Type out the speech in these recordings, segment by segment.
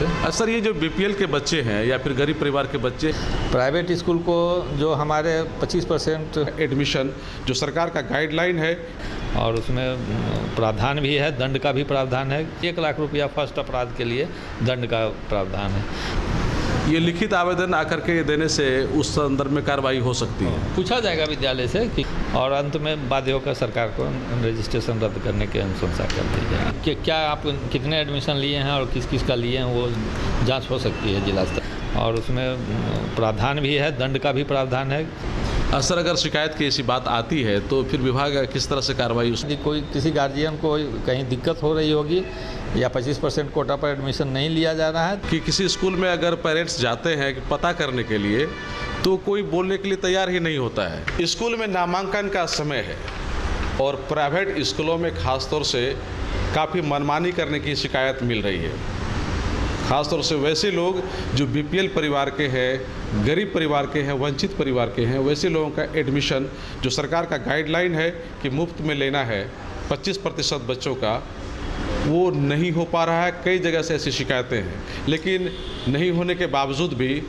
से। सर, ये जो बीपीएल के बच्चे हैं या फिर गरीब परिवार के बच्चे, प्राइवेट स्कूल को जो हमारे 25% एडमिशन जो सरकार का गाइडलाइन है, और उसमें प्रावधान भी है, दंड का भी प्रावधान है। 1 लाख रुपया फर्स्ट अपराध के लिए दंड का प्रावधान है। ये लिखित आवेदन आकर के देने से उस संदर्भ में कार्रवाई हो सकती है। पूछा जाएगा विद्यालय से कि और अंत में बाध्य होकर सरकार को रजिस्ट्रेशन रद्द करने की अनुशंसा कर दी जाएगी कि क्या आप कितने एडमिशन लिए हैं और किस किस का लिए हैं, वो जांच हो सकती है जिला स्तर, और उसमें प्रावधान भी है, दंड का भी प्रावधान है। सर, अगर शिकायत की ऐसी बात आती है तो फिर विभाग किस तरह से कार्रवाई यदि कोई किसी गार्जियन को कहीं दिक्कत हो रही होगी या 25% कोटा पर एडमिशन नहीं लिया जा रहा है कि किसी स्कूल में अगर पेरेंट्स जाते हैं कि पता करने के लिए, तो कोई बोलने के लिए तैयार ही नहीं होता है। स्कूल में नामांकन का समय है और प्राइवेट स्कूलों में खासतौर से काफ़ी मनमानी करने की शिकायत मिल रही है। ख़ासतौर से वैसे लोग जो बीपीएल परिवार के हैं, गरीब परिवार के हैं, वंचित परिवार के हैं, वैसे लोगों का एडमिशन जो सरकार का गाइडलाइन है कि मुफ्त में लेना है 25% बच्चों का, वो नहीं हो पा रहा है। कई जगह से ऐसी शिकायतें हैं, लेकिन नहीं होने के बावजूद भी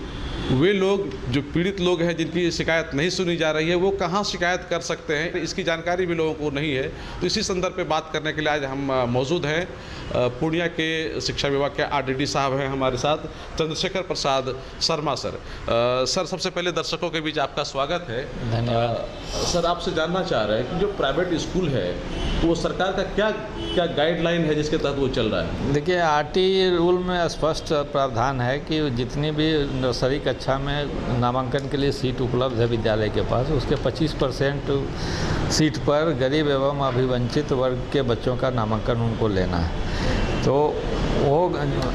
वे लोग जो पीड़ित लोग हैं जिनकी शिकायत नहीं सुनी जा रही है, वो कहाँ शिकायत कर सकते हैं, इसकी जानकारी भी लोगों को नहीं है। तो इसी संदर्भ पे बात करने के लिए आज हम मौजूद हैं। पूर्णिया के शिक्षा विभाग के आरडीडी साहब हैं हमारे साथ, चंद्रशेखर प्रसाद शर्मा सर। सर, सबसे पहले दर्शकों के बीच आपका स्वागत है। धन्यवाद। सर, आपसे जानना चाह रहे हैं कि जो प्राइवेट स्कूल है वो सरकार का क्या क्या गाइडलाइन है जिसके तहत वो चल रहा है? देखिए, आरटी रूल में स्पष्ट प्रावधान है कि जितनी भी नर्सरी कक्षा में नामांकन के लिए सीट उपलब्ध है विद्यालय के पास, उसके 25% सीट पर गरीब एवं अभिवंचित वर्ग के बच्चों का नामांकन उनको लेना है। तो वो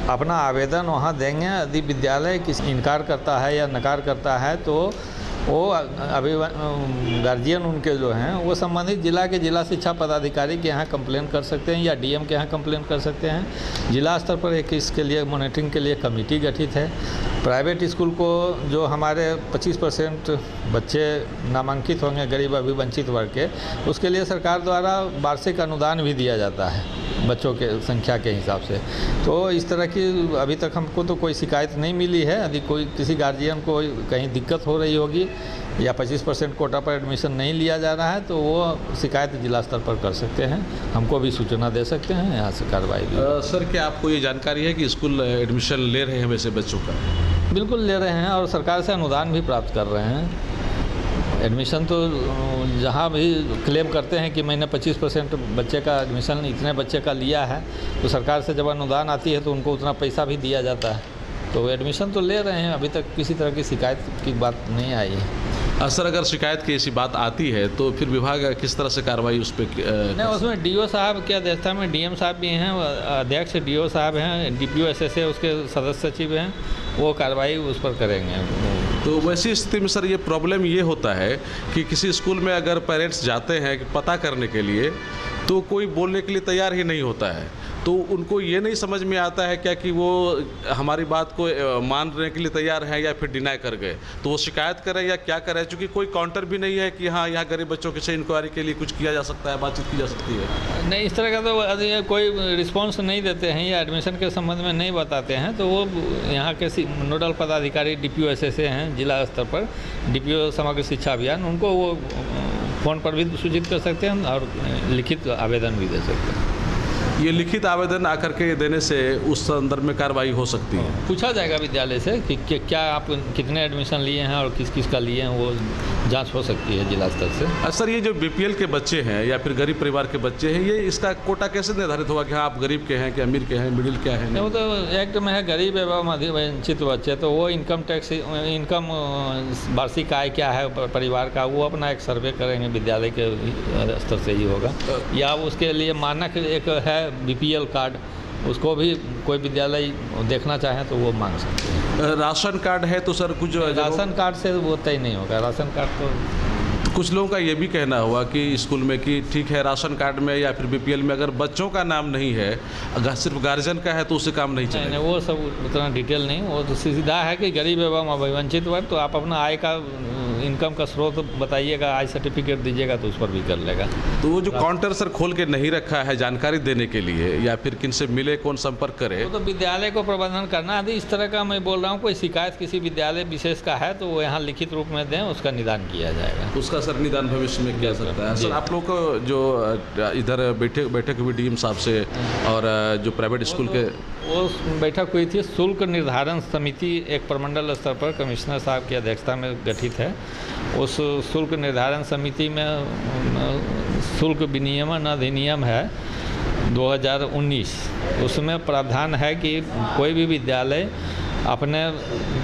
अपना आवेदन वहाँ देंगे। यदि विद्यालय किसी इनकार करता है या नकार करता है तो वो अभी गार्जियन उनके जो हैं वो संबंधित जिला के जिला शिक्षा पदाधिकारी के यहाँ कंप्लेन कर सकते हैं या डीएम के यहाँ कंप्लेन कर सकते हैं। जिला स्तर पर एक इसके लिए मॉनिटरिंग के लिए कमेटी गठित है। प्राइवेट स्कूल को जो हमारे 25% बच्चे नामांकित होंगे गरीब अभिवंचित वर्ग के, उसके लिए सरकार द्वारा वार्षिक अनुदान भी दिया जाता है बच्चों के संख्या के हिसाब से। तो इस तरह की अभी तक हमको तो कोई शिकायत नहीं मिली है। यदि कोई किसी गार्जियन को कहीं दिक्कत हो रही होगी या 25% कोटा पर एडमिशन नहीं लिया जा रहा है तो वो शिकायत जिला स्तर पर कर सकते हैं, हमको भी सूचना दे सकते हैं, यहाँ से कार्रवाई भी। सर, क्या आपको ये जानकारी है कि स्कूल एडमिशन ले रहे हैं वैसे बच्चों का? बिल्कुल ले रहे हैं और सरकार से अनुदान भी प्राप्त कर रहे हैं। एडमिशन तो जहाँ भी क्लेम करते हैं कि मैंने 25% बच्चे का एडमिशन इतने बच्चे का लिया है, तो सरकार से जब अनुदान आती है तो उनको उतना पैसा भी दिया जाता है। तो एडमिशन तो ले रहे हैं, अभी तक किसी तरह की शिकायत की बात नहीं आई है। सर, अगर शिकायत की ऐसी बात आती है तो फिर विभाग किस तरह से कार्रवाई उस पर? नहीं, उसमें डीओ साहब की अध्यक्षता में डीएम साहब भी हैं, अध्यक्ष डीओ साहब हैं, डीपीओ एसएसए उसके सदस्य सचिव हैं, वो कार्रवाई उस पर करेंगे। तो वैसी स्थिति में सर ये प्रॉब्लम ये होता है कि किसी स्कूल में अगर पेरेंट्स जाते हैं कि पता करने के लिए, तो कोई बोलने के लिए तैयार ही नहीं होता है। तो उनको ये नहीं समझ में आता है क्या कि वो हमारी बात को मानने के लिए तैयार हैं या फिर डिनाई कर गए, तो वो शिकायत करें या क्या करें, क्योंकि कोई काउंटर भी नहीं है कि हाँ यहाँ गरीब बच्चों के से इंक्वायरी के लिए कुछ किया जा सकता है, बातचीत की जा सकती है। नहीं, इस तरह का तो कोई रिस्पॉन्स नहीं देते हैं या एडमिशन के संबंध में नहीं बताते हैं, तो वो यहाँ के नोडल पदाधिकारी डीपीओ एसएसए हैं जिला स्तर पर, डीपीओ समग्र शिक्षा अभियान, उनको वो फ़ोन पर भी सूचित कर सकते हैं और लिखित आवेदन भी दे सकते हैं। ये लिखित आवेदन आकर के देने से उस संदर्भ में कार्रवाई हो सकती है। पूछा जाएगा विद्यालय से कि क्या आप कितने एडमिशन लिए हैं और किस किस का लिए हैं, वो जांच हो सकती है जिला स्तर से। सर, ये जो बीपीएल के बच्चे हैं या फिर गरीब परिवार के बच्चे हैं, ये इसका कोटा कैसे निर्धारित होगा कि हाँ आप गरीब के हैं कि अमीर के हैं, मिडिल क्या है? वो तो एक्ट में है गरीब एवं अधिवंचित बच्चे, तो वो इनकम टैक्स, इनकम वार्षिक आय क्या है परिवार का, वो अपना एक सर्वे करेंगे, विद्यालय के स्तर से ही होगा। या उसके लिए मानक एक है बीपीएल कार्ड, उसको भी कोई विद्यालय देखना चाहे तो वो मांग सकते हैं। राशन कार्ड है तो सर कुछ राशन कार्ड से वो तय नहीं होगा, राशन कार्ड तो कुछ लोगों का ये भी कहना हुआ कि स्कूल में कि ठीक है राशन कार्ड में या फिर बीपीएल में अगर बच्चों का नाम नहीं है, अगर सिर्फ गार्जियन का है तो उससे काम नहीं चलेगा। नहीं, वो सब उतना डिटेल नहीं, वो तो सीधा है कि गरीब एवं अभिवंचित वर्ग, तो आप अपना आय का इनकम का स्रोत बताइएगा, आय सर्टिफिकेट दीजिएगा तो उस पर भी कर लेगा। तो वो जो काउंटर सर खोल के नहीं रखा है जानकारी देने के लिए, या फिर किन से मिले, कौन संपर्क करे, वो तो विद्यालय को प्रबंधन करना। यदि इस तरह का मैं बोल रहा हूँ कोई शिकायत किसी विद्यालय विशेष का है तो वो यहाँ लिखित रूप में दें, उसका निदान किया जाएगा। उसका सर निदान भविष्य में किया सकता है। सर आप लोग को जो इधर बैठक हुई डीएम साहब से और जो प्राइवेट स्कूल के, वो बैठक हुई थी, शुल्क निर्धारण समिति एक प्रमंडल स्तर पर कमिश्नर साहब की अध्यक्षता में गठित है। उस शुल्क निर्धारण समिति में शुल्क विनियमन अधिनियम है 2019, उसमें प्रावधान है कि कोई भी विद्यालय अपने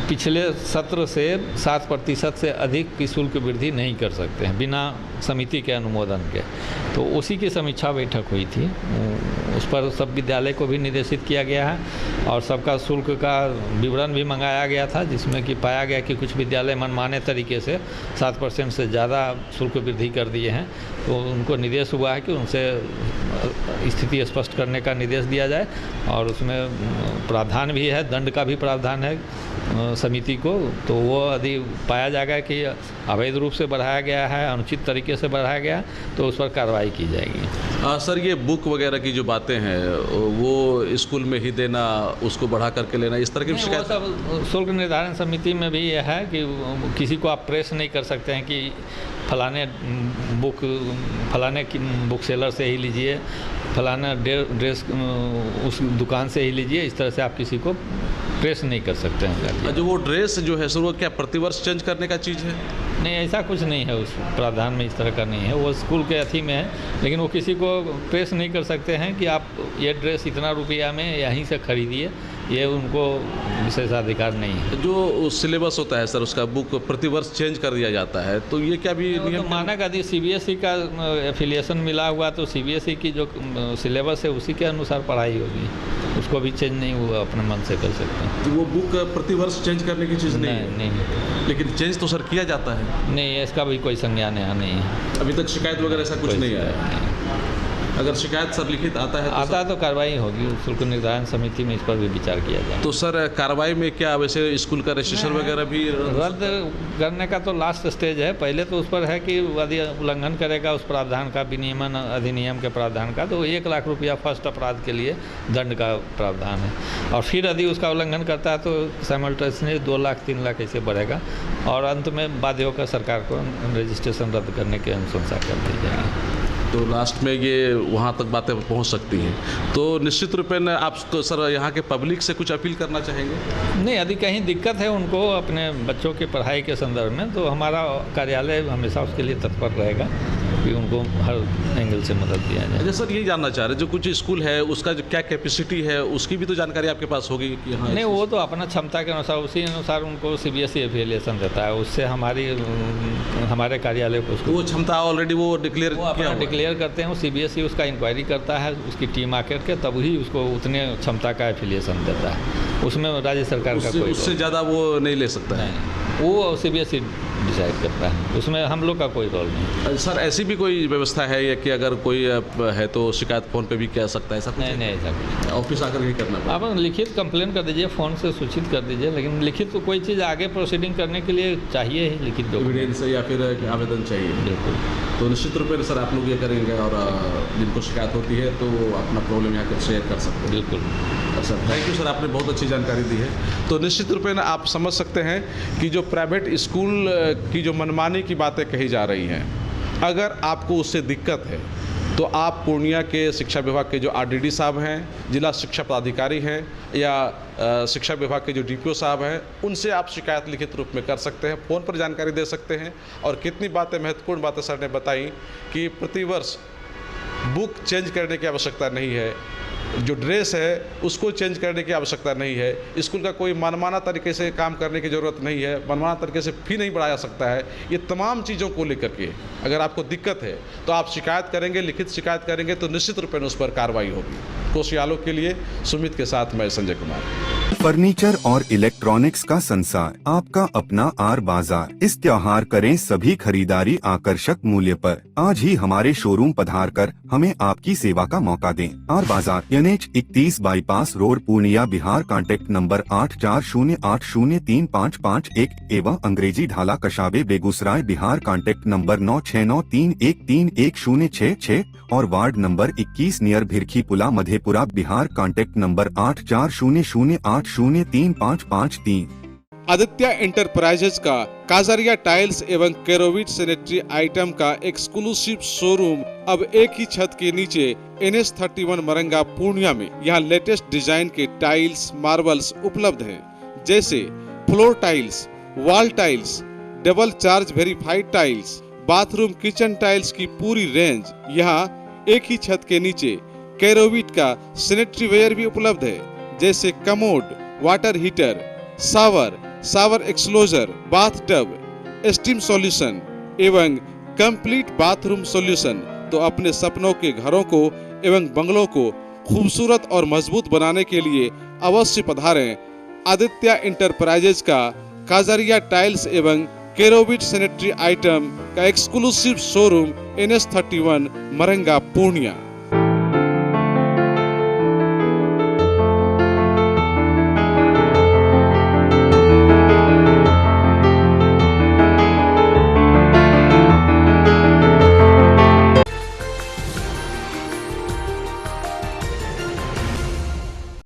पिछले सत्र से 7% से अधिक की शुल्क वृद्धि नहीं कर सकते हैं बिना समिति के अनुमोदन के। तो उसी की समीक्षा बैठक हुई थी, उस पर सब विद्यालय को भी निर्देशित किया गया है और सबका शुल्क का विवरण भी मंगाया गया था, जिसमें कि पाया गया कि कुछ विद्यालय मनमाने तरीके से 7% से ज़्यादा शुल्क वृद्धि कर दिए हैं। तो उनको निर्देश हुआ है कि उनसे स्थिति स्पष्ट करने का निर्देश दिया जाए और उसमें प्रावधान भी है, दंड का भी प्रावधान है समिति को। तो वो यदि पाया जाएगा कि अवैध रूप से बढ़ाया गया है, अनुचित तरीके से बढ़ाया गया, तो उस पर कार्रवाई की जाएगी। सर ये बुक वगैरह की जो बातें हैं वो स्कूल में ही देना, उसको बढ़ा करके लेना, इस तरह की शिकायत? सब शुल्क निर्धारण समिति में भी यह है कि किसी को आप प्रेस नहीं कर सकते हैं कि फलाने की बुक सेलर से ही लीजिए, फलाना ड्रेस उस दुकान से ही लीजिए, इस तरह से आप किसी को प्रेस नहीं कर सकते हैं। जो वो ड्रेस जो है सर वो क्या प्रतिवर्ष चेंज करने का चीज़ है? नहीं, ऐसा कुछ नहीं है, उस प्रावधान में इस तरह का नहीं है, वो स्कूल के अथी में है। लेकिन वो किसी को प्रेस नहीं कर सकते हैं कि आप ये ड्रेस इतना रुपया में यहीं से खरीदिए, ये उनको विशेषाधिकार नहीं है। जो सिलेबस होता है सर उसका बुक प्रतिवर्ष चेंज कर दिया जाता है, तो ये क्या भी तो माना यदि सीबीएसई का एफिलिएशन मिला हुआ तो सीबीएसई की जो सिलेबस है उसी के अनुसार पढ़ाई होगी, उसको भी चेंज नहीं हुआ अपने मन से कर सकते हैं। तो वो बुक प्रतिवर्ष चेंज करने की चीज़ नहीं है। लेकिन चेंज तो सर किया जाता है? नहीं, इसका भी कोई संज्ञान यहाँ नहीं है। अभी तक शिकायत वगैरह ऐसा कुछ नहीं आया? अगर शिकायत सर लिखित आता है तो कार्रवाई होगी, शुल्क निर्धारण समिति में इस पर भी विचार किया जाए। तो सर कार्रवाई में क्या वैसे स्कूल का रजिस्ट्रेशन वगैरह भी रद्द करने का तो लास्ट स्टेज है। पहले तो उस पर है कि यदि उल्लंघन करेगा उस प्रावधान का, विनियमन अधिनियम के प्रावधान का, तो 1 लाख रुपया फर्स्ट अपराध के लिए दंड का प्रावधान है। और फिर यदि उसका उल्लंघन करता है तो साइमल्टेनियसली 2 लाख 3 लाख ऐसे बढ़ेगा और अंत में बाध्य होकर सरकार को रजिस्ट्रेशन रद्द करने की अनुशंसा कर दी जाएगी। तो लास्ट में ये वहाँ तक बातें पहुँच सकती हैं। तो निश्चित रूप में आप सर यहाँ के पब्लिक से कुछ अपील करना चाहेंगे? नहीं, यदि कहीं दिक्कत है उनको अपने बच्चों की पढ़ाई के संदर्भ में, तो हमारा कार्यालय हमेशा उसके लिए तत्पर रहेगा कि उनको हर एंगल से मदद दिया जाए। अच्छा सर, यही जानना चाह रहे जो कुछ स्कूल है उसका जो क्या कैपेसिटी है उसकी भी तो जानकारी आपके पास होगी कि हाँ? नहीं, वो तो अपना क्षमता के अनुसार उसी अनुसार उनको सीबीएसई एफिलिएशन देता है, उससे हमारे कार्यालय को वो क्षमता ऑलरेडी वो डिक्लेयर करते हैं। वो सीबीएसई उसका इंक्वायरी करता है, उसकी टीम आकर के तब ही उसको उतने क्षमता का एफिलिएशन देता है। उसमें राज्य सरकार का कोई उससे ज़्यादा वो नहीं ले सकता है, वो सीबीएसई डिसाइड करता है, उसमें हम लोग का कोई रोल नहीं। सर ऐसी भी कोई व्यवस्था है या कि अगर कोई है तो शिकायत फ़ोन पे भी किया सकता है? ऐसा नहीं, ऐसा ऑफिस आकर ही करना पड़ेगा? आप लिखित कंप्लेन कर दीजिए, फ़ोन से सूचित कर दीजिए, लेकिन लिखित तो कोई चीज़ आगे प्रोसीडिंग करने के लिए चाहिए ही लिखित एविडेंस या फिर आवेदन चाहिए। बिल्कुल। तो निश्चित रूप से सर आप लोग ये करेंगे और जिनको शिकायत होती है तो अपना प्रॉब्लम यहाँ कर शेयर कर सकते हैं। बिल्कुल सर, थैंक यू सर, आपने बहुत अच्छी जानकारी दी है। तो निश्चित रूप में आप समझ सकते हैं कि जो प्राइवेट स्कूल की जो मनमानी की बातें कही जा रही हैं, अगर आपको उससे दिक्कत है तो आप पूर्णिया के शिक्षा विभाग के जो आरडीडी साहब हैं, जिला शिक्षा पदाधिकारी हैं या शिक्षा विभाग के जो डीपीओ साहब हैं, उनसे आप शिकायत लिखित रूप में कर सकते हैं, फ़ोन पर जानकारी दे सकते हैं। और कितनी बातें महत्वपूर्ण बातें सर ने बताई कि प्रतिवर्ष बुक चेंज करने की आवश्यकता नहीं है, जो ड्रेस है उसको चेंज करने की आवश्यकता नहीं है, स्कूल का कोई मनमाना तरीके से काम करने की ज़रूरत नहीं है, मनमाना तरीके से फ़ी नहीं बढ़ाया सकता है। ये तमाम चीज़ों को लेकर के अगर आपको दिक्कत है तो आप शिकायत करेंगे, लिखित शिकायत करेंगे तो निश्चित रूप में उस पर कार्रवाई होगी। कोसी आलोक के लिए सुमित के साथ मैं संजय कुमार। फर्नीचर और इलेक्ट्रॉनिक्स का संसार, आपका अपना आर बाजार। इस त्योहार करें सभी खरीदारी आकर्षक मूल्य पर। आज ही हमारे शोरूम पधार कर हमें आपकी सेवा का मौका दें। आर बाजार NH 31 bypass road Purnia Bihar. Contact number 8408035551 एवं अंग्रेजी ढाला कशाबे बेगूसराय बिहार। कॉन्टैक्ट नंबर 9693131066 और वार्ड नंबर 21 नियर भिरखी पुला Madhepura Bihar. Contact number 8400803553। Aditya enterprises का काजरिया टाइल्स एवं केरोविट सैनिटरी आइटम का एक्सक्लूसिव शोरूम अब एक ही छत के नीचे NH 31 मरंगा पूर्णिया में। यहाँ लेटेस्ट डिजाइन के टाइल्स मार्बल्स उपलब्ध हैं, जैसे floor tiles, wall tiles, double charge verified tiles, bathroom kitchen tiles की पूरी रेंज। यहाँ एक ही छत के नीचे केरोविट का सैनिटरी वेयर भी उपलब्ध है, जैसे commode, water heater, shower enclosure, bathtub, steam solution एवं कंप्लीट बाथरूम सॉल्यूशन। तो अपने सपनों के घरों को एवं बंगलों को खूबसूरत और मजबूत बनाने के लिए अवश्य पधारें आदित्य एंटरप्राइजेज का काजरिया टाइल्स एवं केरोविट सैनिटरी आइटम का exclusive showroom NH 31 Maranga Purnia.